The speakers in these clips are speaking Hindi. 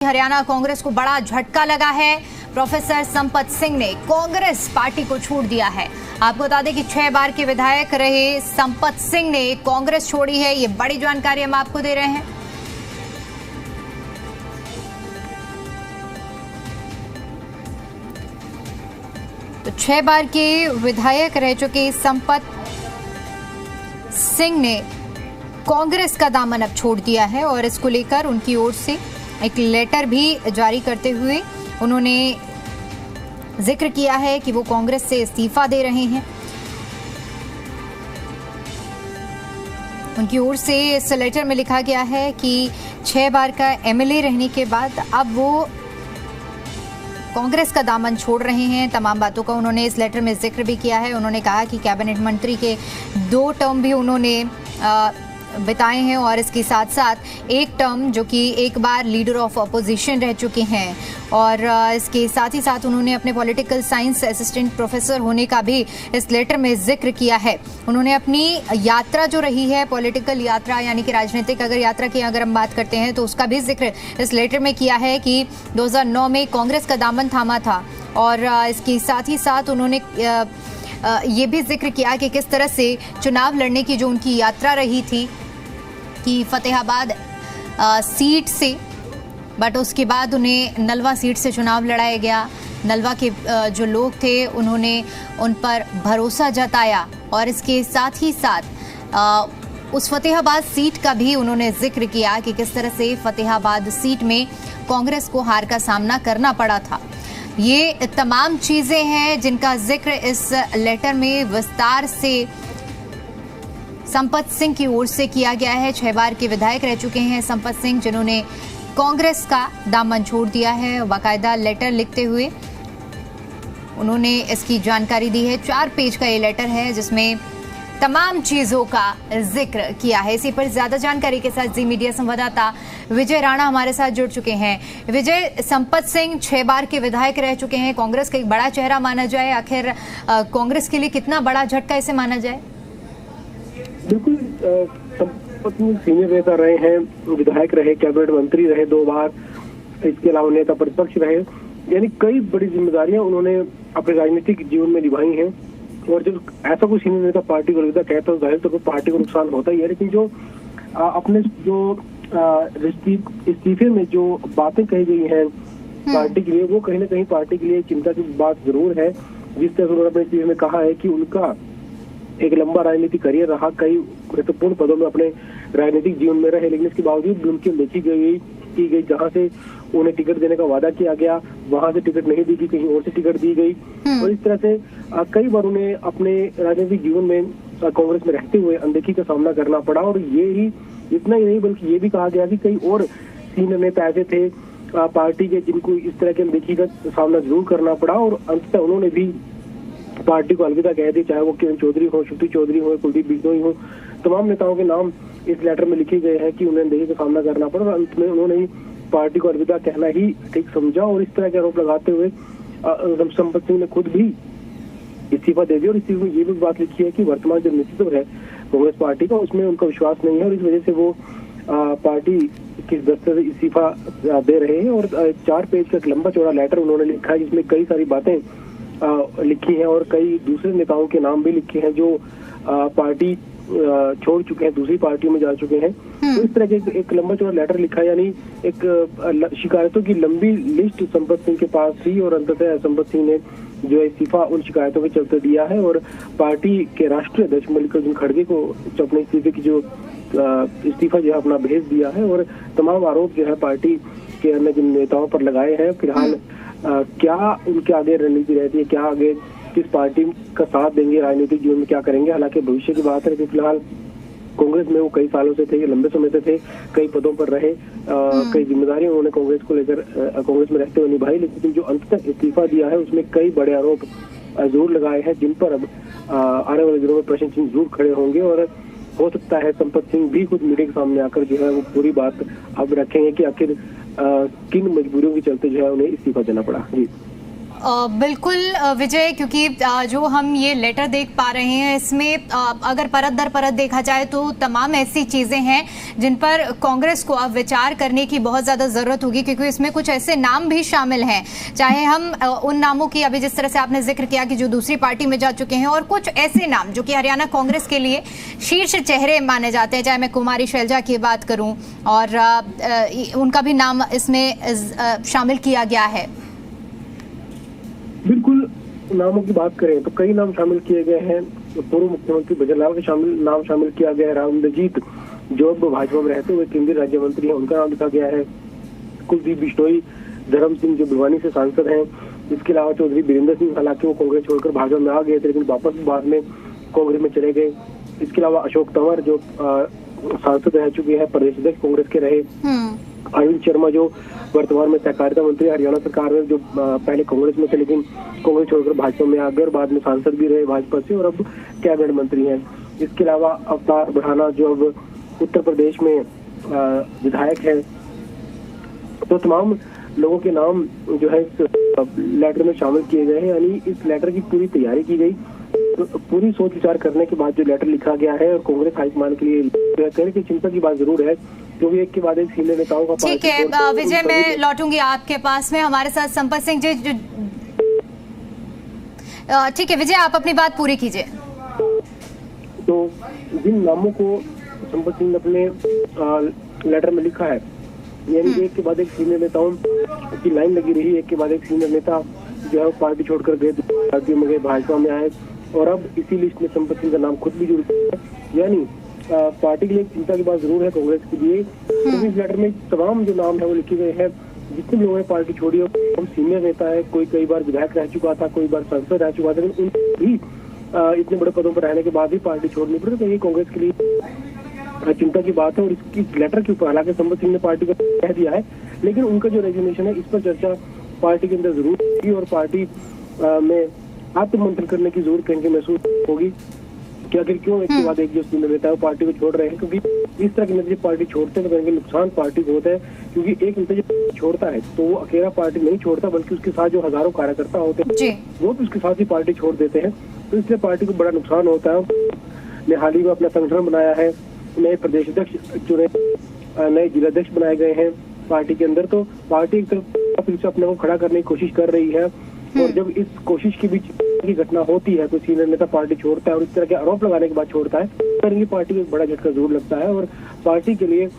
हरियाणा कांग्रेस को बड़ा झटका लगा है। प्रोफेसर संपत सिंह ने कांग्रेस पार्टी को छोड़ दिया है। आपको बता दें कि 6 बार के विधायक रहे संपत सिंह ने कांग्रेस छोड़ी है। ये बड़ी जानकारी हम आपको दे रहे हैं। तो 6 बार के विधायक रह चुके संपत सिंह ने कांग्रेस का दामन अब छोड़ दिया है और इसको लेकर उनकी ओर से एक लेटर भी जारी करते हुए उन्होंने जिक्र किया है कि वो कांग्रेस से इस्तीफा दे रहे हैं। उनकी ओर से इस लेटर में लिखा गया है कि 6 बार का एमएलए रहने के बाद अब वो कांग्रेस का दामन छोड़ रहे हैं। तमाम बातों का उन्होंने इस लेटर में जिक्र भी किया है। उन्होंने कहा कि कैबिनेट मंत्री के 2 टर्म भी उन्होंने बिताए हैं और इसके साथ साथ एक टर्म जो कि एक बार लीडर ऑफ अपोजिशन रह चुके हैं और इसके साथ ही साथ उन्होंने अपने पॉलिटिकल साइंस असिस्टेंट प्रोफेसर होने का भी इस लेटर में जिक्र किया है। उन्होंने अपनी यात्रा जो रही है, पॉलिटिकल यात्रा यानी कि राजनीतिक यात्रा की अगर हम बात करते हैं तो उसका भी जिक्र इस लेटर में किया है कि 2009 में कांग्रेस का दामन थामा था और इसके साथ ही साथ उन्होंने ये भी जिक्र किया कि किस तरह से चुनाव लड़ने की जो उनकी यात्रा रही थी कि फतेहाबाद सीट से, बट उसके बाद उन्हें नलवा सीट से चुनाव लड़ाया गया। नलवा के जो लोग थे उन्होंने उन पर भरोसा जताया और इसके साथ ही साथ उस फतेहाबाद सीट का भी उन्होंने जिक्र किया कि किस तरह से फतेहाबाद सीट में कांग्रेस को हार का सामना करना पड़ा था। ये तमाम चीजें हैं जिनका जिक्र इस लेटर में विस्तार से संपत सिंह की ओर से किया गया है। 6 बार के विधायक रह चुके हैं संपत सिंह, जिन्होंने कांग्रेस का दामन छोड़ दिया है। बाकायदा लेटर लिखते हुए उन्होंने इसकी जानकारी दी है। 4 पेज का ये लेटर है जिसमें तमाम चीजों का जिक्र किया है। इसी पर ज्यादा जानकारी के साथ जी मीडिया संवाददाता विजय राणा हमारे साथ जुड़ चुके हैं। विजय, संपत सिंह 6 बार के विधायक रह चुके हैं, कांग्रेस का एक बड़ा चेहरा माना जाए। आखिर कांग्रेस के लिए कितना बड़ा झटका इसे माना जाए? बिल्कुल, संपत सिंह सीनियर नेता रहे हैं, विधायक रहे, कैबिनेट मंत्री रहे 2 बार, इसके अलावा नेता प्रतिपक्ष रहे, यानी कई बड़ी जिम्मेदारियां उन्होंने अपने राजनीतिक जीवन में निभाई हैं। और जब ऐसा कोई सीनियर नेता पार्टी को अलविदा कहता है तो जाहिर तौर पर पार्टी को नुकसान होता ही है। लेकिन जो अपने जो इस्तीफे में जो बातें कही गई हैं पार्टी के लिए, वो कहीं ना कहीं पार्टी के लिए चिंता की बात जरूर है। जिस तरह उन्होंने अपने इस्तीफे में कहा है कि उनका एक लंबा राजनीतिक करियर रहा, कई महत्वपूर्ण पदों में अपने राजनीतिक जीवन में रहे, लेकिन इसके बावजूद भी उनकी देखी गई जहां से उन्हें टिकट देने का वादा किया गया वहां से टिकट नहीं दी गई, कहीं और से टिकट दी गई। और इस तरह से कई बार उन्हें अपने राजनीतिक जीवन में कांग्रेस में रहते हुए अनदेखी का सामना करना पड़ा। और ये ही इतना ही नहीं बल्कि ये भी कहा गया कि कई और सीनियर नेता ऐसे थे पार्टी के जिनको इस तरह की अनदेखी का सामना जरूर करना पड़ा और अंततः उन्होंने भी पार्टी को अलविदा कह दी, चाहे वो किरण चौधरी हो, श्रुति चौधरी हो, कुलदीप बिश्नोई हो। तमाम नेताओं के नाम इस लेटर में लिखे गए हैं कि उन्हें अनदेखी का सामना करना पड़ा और अंत में उन्होंने पार्टी को अलविदा कहना ही ठीक समझा। और इस तरह के आरोप लगाते हुए संपत सिंह ने खुद भी इस्तीफा दे दिया और इसी में ये भी बात लिखी है कि वर्तमान जो नेतृत्व है कांग्रेस पार्टी का उसमें उनका विश्वास नहीं है और इस वजह से वो पार्टी की दस्ते से इस्तीफा दे रहे हैं। और 4 पेज का एक लंबा चौड़ा लेटर उन्होंने लिखा है जिसमें कई सारी बातें लिखी हैं और कई दूसरे नेताओं के नाम भी लिखे हैं जो पार्टी छोड़ चुके हैं, दूसरी पार्टियों में जा चुके हैं। तो इस तरह के एक लंबा चौड़ा लेटर लिखा, यानी एक शिकायतों की लंबी लिस्ट संपत सिंह के पास थी और अंततः संपत सिंह ने जो इस्तीफा उन शिकायतों के चलते दिया है। और पार्टी के राष्ट्रीय अध्यक्ष मल्लिकार्जुन खड़गे को अपने इस्तीफे की जो इस्तीफा जो है अपना भेज दिया है और तमाम आरोप जो है पार्टी के अन्य जिन नेताओं पर लगाए हैं। फिलहाल क्या उनके आगे रणनीति रहती है, क्या आगे किस पार्टी का साथ देंगे, राजनीतिक जीवन में क्या करेंगे, हालांकि भविष्य की बात है। लेकिन फिलहाल कांग्रेस में वो कई सालों से थे, लंबे समय से थे, कई पदों पर रहे, कई जिम्मेदारियां उन्होंने कांग्रेस को लेकर कांग्रेस में रहते हुए निभाई। लेकिन जो अंत तक इस्तीफा दिया है उसमें कई बड़े आरोप जरूर लगाए हैं जिन पर अब आने वाले दिनों में प्रश्न चिन्ह जरूर खड़े होंगे। और हो सकता है संपत सिंह भी खुद मीडिया के सामने आकर जो है वो पूरी बात अब रखेंगे कि आखिर किन मजबूरियों के चलते जो है उन्हें इस्तीफा देना पड़ा। जी बिल्कुल विजय, क्योंकि जो हम ये लेटर देख पा रहे हैं इसमें अगर परत दर परत देखा जाए तो तमाम ऐसी चीज़ें हैं जिन पर कांग्रेस को अब विचार करने की बहुत ज़्यादा ज़रूरत होगी, क्योंकि इसमें कुछ ऐसे नाम भी शामिल हैं, चाहे हम उन नामों की अभी जिस तरह से आपने जिक्र किया कि जो दूसरी पार्टी में जा चुके हैं, और कुछ ऐसे नाम जो कि हरियाणा कांग्रेस के लिए शीर्ष चेहरे माने जाते हैं, चाहे मैं कुमारी शैलजा की बात करूँ और उनका भी नाम इसमें शामिल किया गया है। बिल्कुल, नामों की बात करें तो कई नाम शामिल किए गए हैं। पूर्व मुख्यमंत्री भजनलाल के नाम शामिल किया गया है। राव इंद्रजीत जो भाजपा में रहते हुए केंद्रीय राज्य मंत्री हैं, उनका नाम लिखा गया है। कुलदीप बिश्नोई, धर्म सिंह जो भिवानी से सांसद हैं, इसके अलावा चौधरी बीरेंद्र सिंह, हालांकि वो कांग्रेस छोड़कर भाजपा में आ गए थे लेकिन वापस बाद में कांग्रेस में चले गए। इसके अलावा अशोक तंवर जो सांसद रह चुके हैं, प्रदेश अध्यक्ष कांग्रेस के रहे। अरविंद शर्मा जो वर्तमान में सहकारिता मंत्री हरियाणा सरकार में, जो पहले कांग्रेस में थे लेकिन कांग्रेस छोड़कर भाजपा में आ गए और बाद में सांसद भी रहे भाजपा से और अब कैबिनेट मंत्री हैं। इसके अलावा अवतार बढ़ाना जो अब उत्तर प्रदेश में विधायक है। तो तमाम लोगों के नाम जो है इस लेटर में शामिल किए गए हैं। यानी इस लेटर की पूरी तैयारी की गई, तो पूरी सोच विचार करने के बाद जो लेटर लिखा गया है और कांग्रेस हाईकमान के लिए कहने की चिंता की बात जरूर है, क्योंकि एक के बाद एक सीनियर नेताओं का। ठीक है विजय, मैं लौटूंगी आपके पास में। हमारे साथ संपत सिंह जी। ठीक है विजय, आप अपनी बात पूरी कीजिए। तो जिन नामों को संपत सिंह ने अपने लेटर में लिखा है, यानी एक के बाद एक सीनियर नेताओं की लाइन लगी रही। एक के बाद एक सीनियर नेता जो है पार्टी छोड़कर गए, पार्टी में गए, भाजपा में आए और अब इसी लिस्ट में संपत सिंह का नाम खुद भी जुड़ गया है। यानी पार्टी के लिए चिंता की बात जरूर है कांग्रेस के लिए, क्योंकि इस लेटर में तमाम जो नाम है वो लिखे गए हैं। जितने लोगों ने पार्टी छोड़ी और सीनियर नेता है, कोई कई बार विधायक रह चुका था, कोई बार सांसद रह चुका था, लेकिन उन भी इतने बड़े पदों पर रहने के बाद भी पार्टी छोड़नी पड़ी। तो ये कांग्रेस के लिए चिंता की बात है। और इसकी लेटर के ऊपर हालांकि संपत सिंह ने पार्टी को कह दिया है, लेकिन उनका जो रेजिग्नेशन है इस पर चर्चा पार्टी के अंदर जरूर होगी और पार्टी में आत्ममंथन करने की जरूरत कहीं महसूस होगी कि आखिर क्यों एक के बाद एक जो सीनियर नेता है वो पार्टी को छोड़ रहे हैं। क्योंकि इस तरह के नतीजे पार्टी छोड़ते हैं तो कहेंगे नुकसान पार्टी को होता है, क्योंकि एक नतीजे छोड़ता है तो वो अकेला पार्टी नहीं छोड़ता, बल्कि उसके साथ जो हजारों कार्यकर्ता होते हैं वो भी उसके साथ ही पार्टी छोड़ देते हैं। तो इसलिए पार्टी को बड़ा नुकसान होता है। ने हाल ही में अपना संगठन बनाया है, नए प्रदेश अध्यक्ष चुने, नए जिलाध्यक्ष बनाए गए हैं पार्टी के अंदर। तो पार्टी एक तरफ फिर से अपने को खड़ा करने की कोशिश कर रही है और जब इस कोशिश के बीच की घटना होती है, कोई सीनियर नेता पार्टी छोड़ता है और इस तरह के आरोप लगाने के बाद छोड़ता है, तो पार्टी को एक बड़ा झटका जरूर लगता है और पार्टी के लिए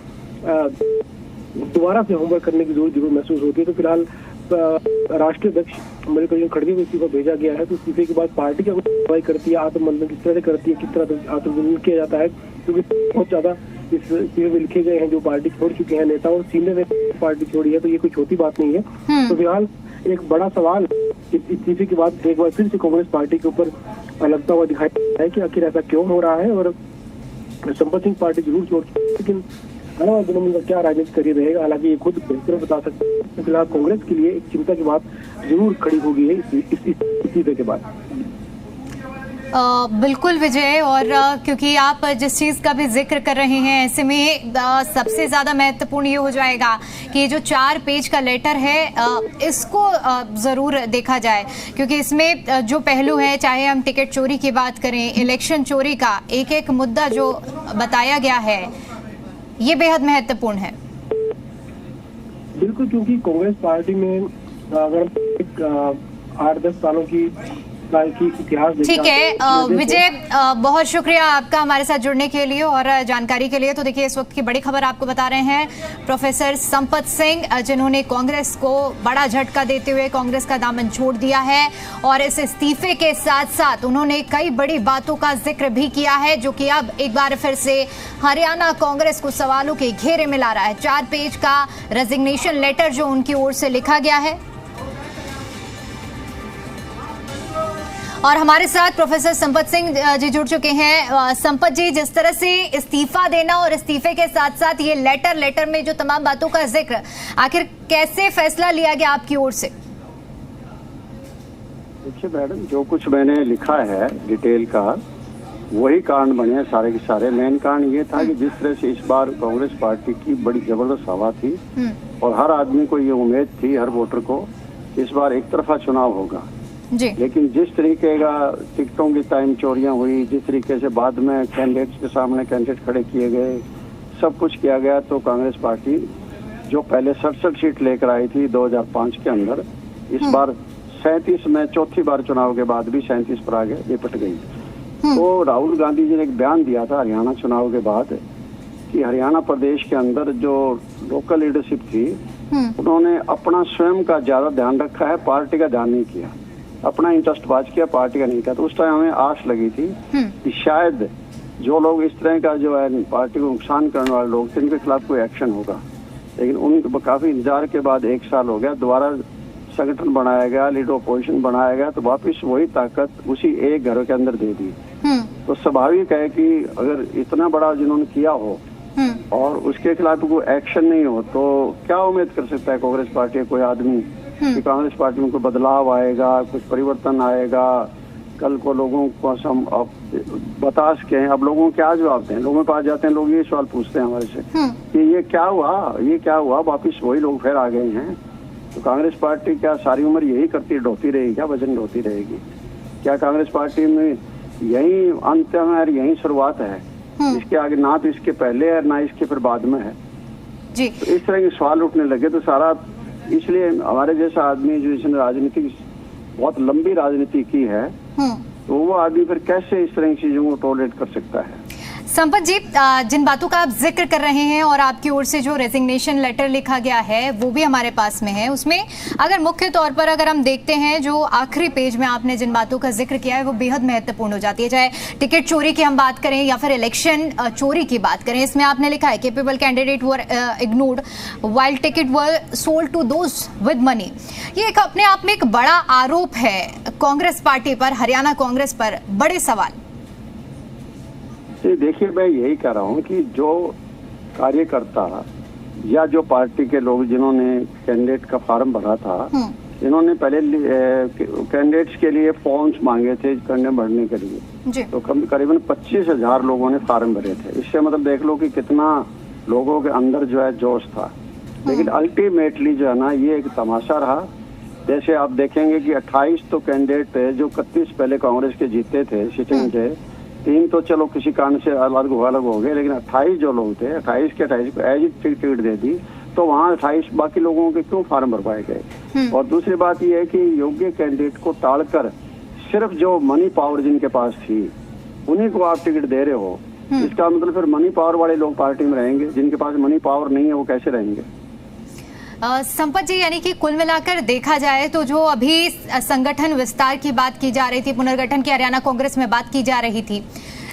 दोबारा से होमवर्क करने की जरूर महसूस होती है। तो फिलहाल राष्ट्रीय अध्यक्ष मल्लिकार्जुन खड़गे को इस्तीफा भेजा गया है। तो इस्तीफे के बाद पार्टी क्या कार्रवाई करती है, आत्ममंथन किस तरह से करती है, किस तरह से आत्ममंथन किया जाता है, क्योंकि बहुत ज्यादा इस इस्तीफे में लिखे गए हैं जो पार्टी छोड़ चुके हैं नेता और सीनियर ने पार्टी छोड़ी है। तो ये कोई छोटी बात नहीं है। तो फिलहाल एक बड़ा सवाल इस्तीफे के बाद एक बार फिर से कांग्रेस पार्टी के ऊपर लगता हुआ दिखाई देता है कि आखिर ऐसा क्यों हो रहा है। और संपत सिंह पार्टी जरूर छोड़, लेकिन आने वाले दिनों में क्या राजनीति करियर रहेगा, हालांकि ये खुद बेहतर बता सकते हैं। फिलहाल कांग्रेस के लिए एक चिंता की बात जरूर खड़ी हो गई है इस इस्तीफे के बाद। बिल्कुल विजय, और क्योंकि आप जिस चीज़ का भी जिक्र कर रहे हैं, ऐसे में सबसे ज़्यादा महत्वपूर्ण ये हो जाएगा कि जो 4 पेज का लेटर है इसको ज़रूर देखा जाए, क्योंकि इसमें जो पहलू है, चाहे हम टिकट चोरी की बात करें, इलेक्शन चोरी का एक एक मुद्दा जो बताया गया है ये बेहद महत्वपूर्ण है। बिल्कुल, क्योंकि कांग्रेस पार्टी में अगर 8-10 सालों की इतिहास। ठीक है विजय, बहुत शुक्रिया आपका हमारे साथ जुड़ने के लिए और जानकारी के लिए। तो देखिए, इस वक्त की बड़ी खबर आपको बता रहे हैं प्रोफेसर संपत सिंह, जिन्होंने कांग्रेस को बड़ा झटका देते हुए कांग्रेस का दामन छोड़ दिया है और इस इस्तीफे के साथ साथ उन्होंने कई बड़ी बातों का जिक्र भी किया है, जो कि अब एक बार फिर से हरियाणा कांग्रेस को सवालों के घेरे में ला रहा है। 4 पेज का रेजिग्नेशन लेटर जो उनकी ओर से लिखा गया है। और हमारे साथ प्रोफेसर संपत सिंह जी जुड़ चुके हैं। संपत जी, जिस तरह से इस्तीफा देना और इस्तीफे के साथ साथ ये लेटर में जो तमाम बातों का जिक्र, आखिर कैसे फैसला लिया गया आपकी ओर से? देखिए मैडम, जो कुछ मैंने लिखा है डिटेल का, वही कांड बने सारे के सारे। मेन कांड ये था कि जिस तरह से इस बार कांग्रेस पार्टी की बड़ी जबरदस्त हवा थी और हर आदमी को ये उम्मीद थी, हर वोटर को, इस बार एक तरफा चुनाव होगा। जी। लेकिन जिस तरीके का टिकटों की टाइम चोरियां हुई, जिस तरीके से बाद में कैंडिडेट्स के सामने कैंडिडेट खड़े किए गए, सब कुछ किया गया, तो कांग्रेस पार्टी जो पहले 67 सीट लेकर आई थी 2005 के अंदर, इस बार 37 में चौथी बार चुनाव के बाद भी 37 पर आगे निपट गई। तो राहुल गांधी जी ने एक बयान दिया था हरियाणा चुनाव के बाद कि हरियाणा प्रदेश के अंदर जो लोकल लीडरशिप थी उन्होंने अपना स्वयं का ज्यादा ध्यान रखा है, पार्टी का ध्यान नहीं किया, अपना इंटरेस्ट बाज किया, पार्टी का नहीं किया। तो उस टाइम हमें आश लगी थी कि शायद जो लोग इस तरह का जो है पार्टी को नुकसान करने वाले लोग थे, इनके खिलाफ कोई एक्शन होगा। लेकिन उन काफी इंतजार के बाद 1 साल हो गया, दोबारा संगठन बनाया गया, लीडर अपोजिशन बनाया गया, तो वापिस वही ताकत उसी एक घर के अंदर दे दी। तो स्वाभाविक है कि अगर इतना बड़ा जिन्होंने किया हो और उसके खिलाफ कोई एक्शन नहीं हो, तो क्या उम्मीद कर सकता है कांग्रेस पार्टी कोई आदमी कि कांग्रेस पार्टी में कोई बदलाव आएगा, कुछ परिवर्तन आएगा, कल को लोगों को हम बता सके। अब लोगों को क्या जवाब दें? लोगों के पास जाते हैं, लोग ये सवाल पूछते हैं हमारे से कि ये क्या हुआ, वापिस वही लोग फिर आ गए हैं। तो कांग्रेस पार्टी क्या सारी उम्र यही करती ढोती रहेगी? क्या वजन ढोती रहेगी? क्या कांग्रेस पार्टी में यही अंत है, यही शुरुआत है? इसके आगे ना तो इसके पहले है, ना इसके फिर बाद में है जी। तो इस तरह के सवाल उठने लगे। तो सारा इसलिए हमारे जैसा आदमी जो इसने राजनीति बहुत लंबी राजनीति की है, तो वो आदमी फिर कैसे इस तरह की चीजों को टॉलरेट कर सकता है? संपत जी, जिन बातों का आप जिक्र कर रहे हैं और आपकी ओर से जो रेजिग्नेशन लेटर लिखा गया है वो भी हमारे पास में है, उसमें अगर मुख्य तौर पर अगर हम देखते हैं जो आखिरी पेज में आपने जिन बातों का जिक्र किया है वो बेहद महत्वपूर्ण हो जाती है। चाहे टिकट चोरी की हम बात करें या फिर इलेक्शन चोरी की बात करें, इसमें आपने लिखा है capable candidate were ignored while ticket were sold to those with money. ये एक अपने आप में एक बड़ा आरोप है कांग्रेस पार्टी पर, हरियाणा कांग्रेस पर। बड़े सवाल। देखिए, मैं यही कह रहा हूँ कि जो कार्यकर्ता या जो पार्टी के लोग जिन्होंने कैंडिडेट का फॉर्म भरा था, इन्होंने पहले कैंडिडेट्स के लिए फॉर्म्स मांगे थे भरने के लिए, तो करीबन 25,000 लोगों ने फॉर्म भरे थे। इससे मतलब देख लो कि कितना लोगों के अंदर जो है जोश था। लेकिन अल्टीमेटली जो है ना, ये एक तमाशा रहा। जैसे आप देखेंगे कि 28 तो कैंडिडेट थे जो 31 पहले कांग्रेस के जीते थे सिटिंग थे, 3 तो चलो किसी कारण से अलग हो गए, लेकिन 28 जो लोग थे 28 के 28 को एज टिकट दे दी, तो वहाँ 28 बाकी लोगों के क्यों फॉर्म भरवाए गए? और दूसरी बात यह है कि योग्य कैंडिडेट को टालकर सिर्फ जो मनी पावर जिनके पास थी उन्हीं को आप टिकट दे रहे हो। इसका मतलब फिर मनी पावर वाले लोग पार्टी में रहेंगे, जिनके पास मनी पावर नहीं है वो कैसे रहेंगे? संपत जी, यानी कि कुल मिलाकर देखा जाए तो जो अभी संगठन विस्तार की बात की जा रही थी, पुनर्गठन की हरियाणा कांग्रेस में बात की जा रही थी,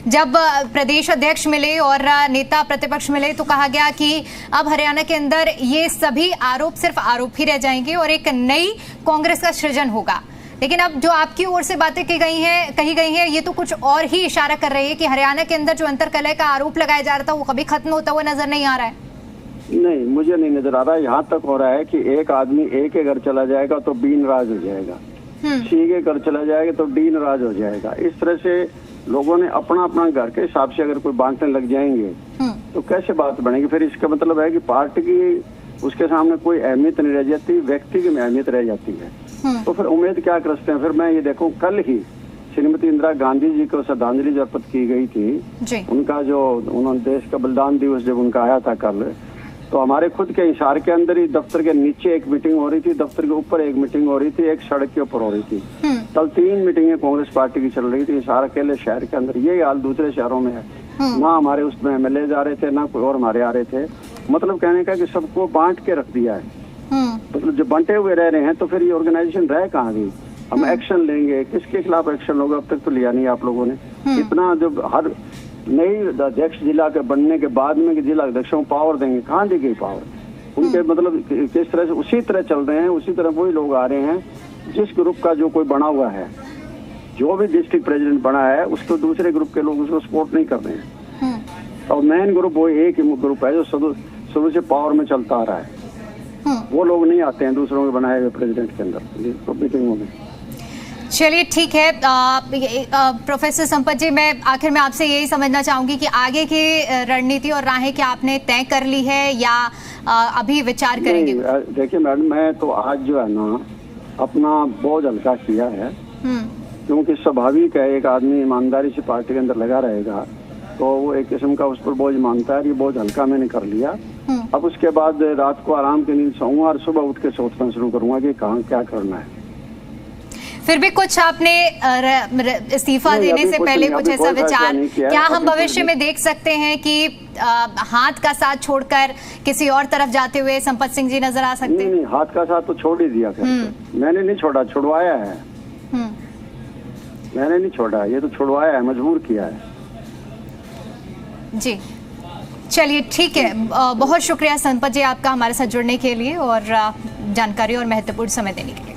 जब प्रदेश अध्यक्ष मिले और नेता प्रतिपक्ष मिले तो कहा गया कि अब हरियाणा के अंदर ये सभी आरोप सिर्फ आरोप ही रह जाएंगे और एक नई कांग्रेस का सृजन होगा। लेकिन अब जो आपकी ओर से बातें कही गई हैं ये तो कुछ और ही इशारा कर रही है कि हरियाणा के अंदर जो अंतरकलह का आरोप लगाया जा रहा था वो कभी खत्म होता हुआ नजर नहीं आ रहा है। नहीं, मुझे नहीं नजर आ रहा है। यहाँ तक हो रहा है कि एक आदमी ए के घर चला जाएगा तो बी नाराज हो जाएगा, सी के घर चला जाएगा तो डी नाराज हो जाएगा। इस तरह से लोगों ने अपना अपना घर के हिसाब से अगर कोई बांटने लग जाएंगे तो कैसे बात बनेगी? फिर इसका मतलब है कि पार्टी की उसके सामने कोई अहमियत नहीं रह जाती, व्यक्ति की अहमियत रह जाती है। तो फिर उम्मीद क्या कर सकते हैं? फिर मैं ये देखूं, कल ही श्रीमती इंदिरा गांधी जी को श्रद्धांजलि अर्पित की गई थी। उनका जो उन्होंने देश का बलिदान दिवस जब उनका आया था कल, तो हमारे खुद के इशारे के अंदर ही दफ्तर के नीचे एक मीटिंग हो रही थी, दफ्तर के ऊपर एक मीटिंग हो रही थी, एक सड़क के ऊपर हो रही थी। कल 3 मीटिंगें कांग्रेस पार्टी की चल रही थी इशारा अकेले शहर के अंदर। ये हाल दूसरे शहरों में है। ना हमारे उसमें MLA आ रहे थे, ना कोई और हमारे आ रहे थे। मतलब कहने का कि सबको बांट के रख दिया है। मतलब जब बांटे हुए रह रहे हैं तो फिर ये ऑर्गेनाइजेशन रह कहाँ गई? हम एक्शन लेंगे, किसके खिलाफ एक्शन होगा? अब तक तो लिया नहीं आप लोगों ने। इतना जब हर नई अध्यक्ष जिला के बनने के बाद में जिला अध्यक्षों को पावर देंगे, कहाँ दी गई पावर? उनके मतलब किस तरह से उसी तरह चल रहे हैं, उसी तरह वही लोग आ रहे हैं। जिस ग्रुप का जो कोई बना हुआ है, जो भी डिस्ट्रिक्ट प्रेसिडेंट बना है, उसको दूसरे ग्रुप के लोग उसको सपोर्ट नहीं कर रहे हैं। और मेन ग्रुप वो एक ही ग्रुप है जो शुरू से पावर में चलता आ रहा है। वो लोग नहीं आते हैं दूसरों के बनाए हुए प्रेसिडेंट के अंदर मीटिंगों में। चलिए ठीक है। प्रोफेसर संपत जी, मैं आखिर में आपसे यही समझना चाहूंगी कि आगे की रणनीति और राहें क्या आपने तय कर ली है या अभी विचार करेंगे? देखिए मैडम, मैं तो आज जो है ना अपना बोझ हल्का किया है, क्योंकि स्वाभाविक है एक आदमी ईमानदारी से पार्टी के अंदर लगा रहेगा तो वो एक किस्म का उस पर बोझ मानता है। ये बोझ हल्का मैंने कर लिया। अब उसके बाद रात को आराम की नींद सोऊंगा और सुबह उठ के सोचना शुरू करूंगा कि कहाँ क्या करना है। फिर भी कुछ आपने इस्तीफा देने से पहले कुछ ऐसा विचार, क्या हम भविष्य में देख सकते हैं कि हाथ का साथ छोड़कर किसी और तरफ जाते हुए संपत सिंह जी नजर आ सकते हैं? नहीं, हाथ का साथ तो छोड़ ही दिया। मैंने नहीं छोड़ा, छुड़वाया है। मैंने नहीं छोड़ा, ये तो छुड़वाया है, मजबूर किया है। जी चलिए ठीक है, बहुत शुक्रिया संपत जी आपका हमारे साथ जुड़ने के लिए और जानकारी और महत्वपूर्ण समय देने के लिए।